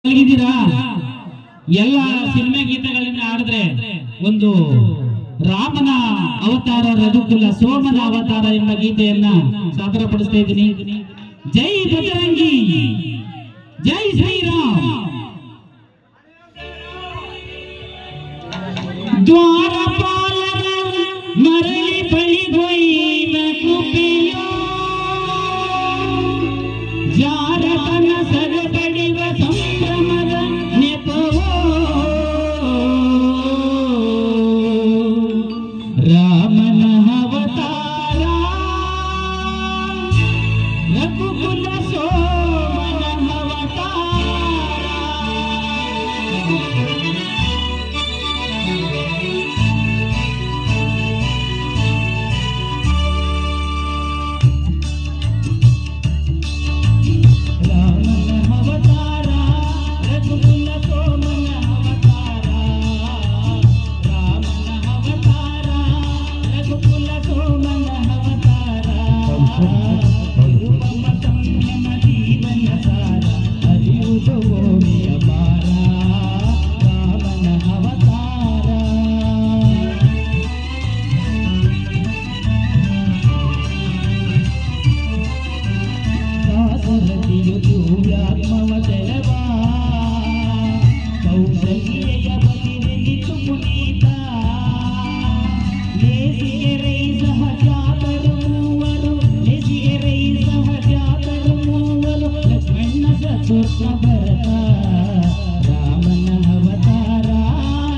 ಮಲಗಿದ್ದೀರಾ? ಎಲ್ಲ ಸಿನಿಮಾ ಗೀತೆಗಳನ್ನ ಆಡಿದ್ರೆ ಒಂದು ರಾಮನ ಅವತಾರ, ರಘುಕುಲ ಸೋಮನ ಅವತಾರ ಎಂಬ ಗೀತೆಯನ್ನ ಸಾದರಪಡಿಸ್ತಾ ಇದ್ದೀನಿ. ಜೈ ಬಜರಂಗಿ, ಜೈ ಶ್ರೀರಾಮ್. ದ್ವಾರಪಾಲರ ಮರಳಿ ಬಳಿಗೊಯ್ದ ಕೃಪೆಯೋ, ಜಾರತನ ಸರಪಡಿವ ಸಂಭ್ರಮದ ನೆಪವೋ, ರಾಮನ ಅವತಾರ ರಘುಕುಲ ಸೋಮನ ಅವತಾರ. ರಾಮನ ಅವತಾರ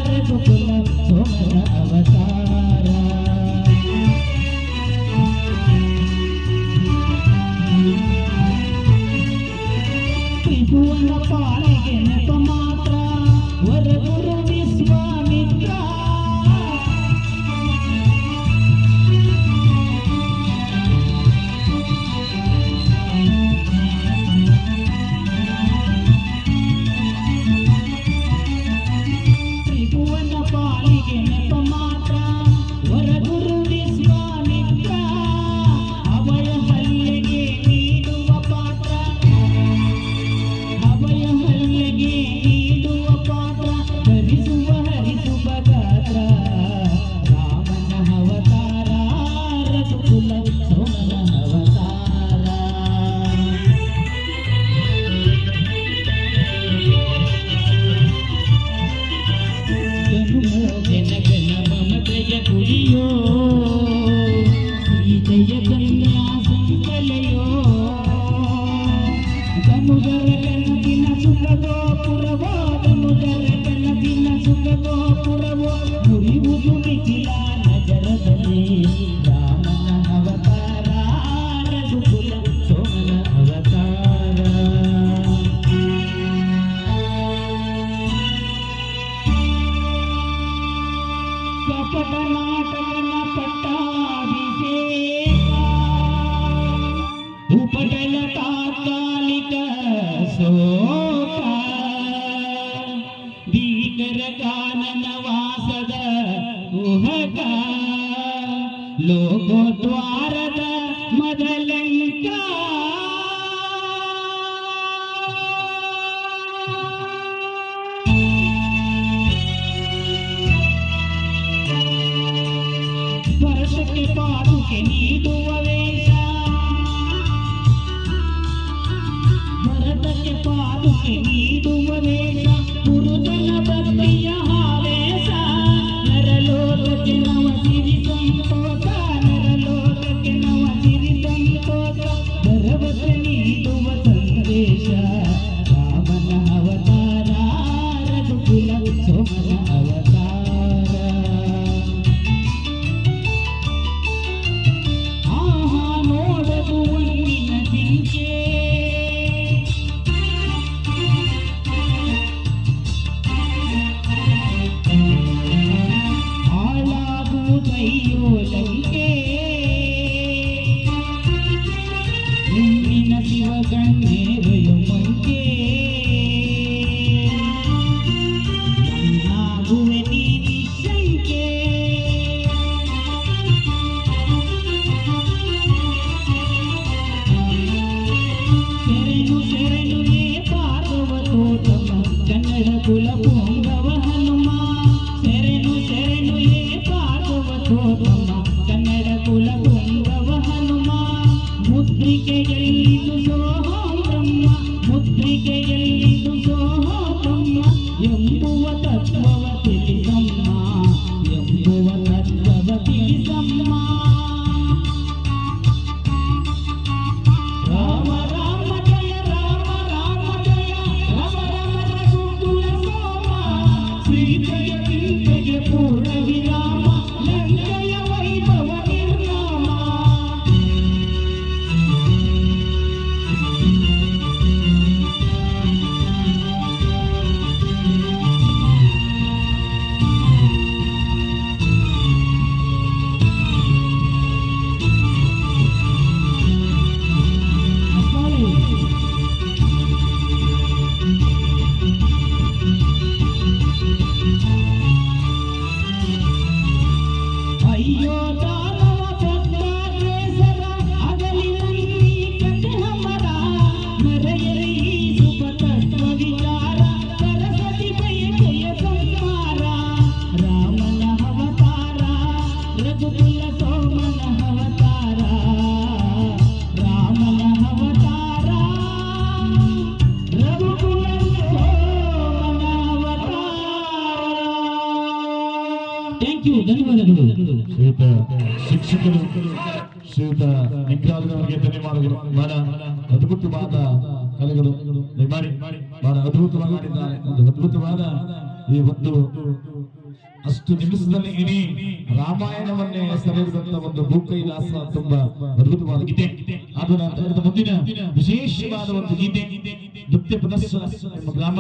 ರಘುಕುಲ ಸೋಮನ ಅವತಾರ. ತ್ರಿಭುವನ ಪಾಲಿಗೆ ನೆಪ ಮಾತ್ರ ವರಗುರು ವಿಶ್ವಾಮಿತ್ರ. ಭೂಪಟಲ ತಾತ್ಕಾಲಿಕ ಶೋಕ, ಭೀಕರ ಕಾನನ ವಾಸದ ಕುಹಕ, ಲೋಕೋದ್ವಾರದ ಮದಲಂಕ. ಭರತಕ್ಕೆ ಪಾದುಕೆ ನೀಡುವ ವೇಷ, ಭರತಕ್ಕೆ ಪಾದುಕೆ ನೀಡುವ ವೇಷ, ಗುರುತನ ಭಕ್ತಿಯ ಆವೇಶ. ನರಲೋಕಕ್ಕೆ ನವ ಸಿರಿ ಸಂತೋಷ, ನರಲೋಕಕ್ಕೆ ನವ ಸಿರಿ ಸಂತೋಷ, ಭರವಸೆ ನೀಡುವ ಸಂದೇಶ. ರಾಮನ ಅವತಾರ ರಘುಕುಲ ಸೋಮನ ಅವತಾರ. ಥ್ಯಾಂಕ್ ಯು, ಧನ್ಯವಾದಗಳು. ಶ್ರೀಯುತ ಶಿಕ್ಷಕರು ಶ್ರೀಯುತ ನಿಗ್ರಹದವರಿಗೆ ಧನ್ಯವಾದಗಳು. ಬಹಳ ಅದ್ಭುತವಾದ ಕಲೆಗಳು ಮಾಡಿ ಬಹಳ ಅದ್ಭುತವಾಗಿ ಮಾಡಿದ್ದಾರೆ. ಒಂದು ಅದ್ಭುತವಾದ ಈ ಒಂದು ಅಷ್ಟು ನಿಮಿಷದಲ್ಲಿ ಇಡೀ ರಾಮಾಯಣವನ್ನೇ ಸೆಳೆದಂತ ಒಂದು ಭೂಕೈಲಾಸ ತುಂಬಾ ಅದ್ಭುತವಾದ ಗೀತೆ. ಅದು ಮುಂದಿನ ವಿಶೇಷವಾದ ಒಂದು ಗೀತೆ ನೃತ್ಯ ಪ್ರದರ್ಶನ ಗ್ರಾಮ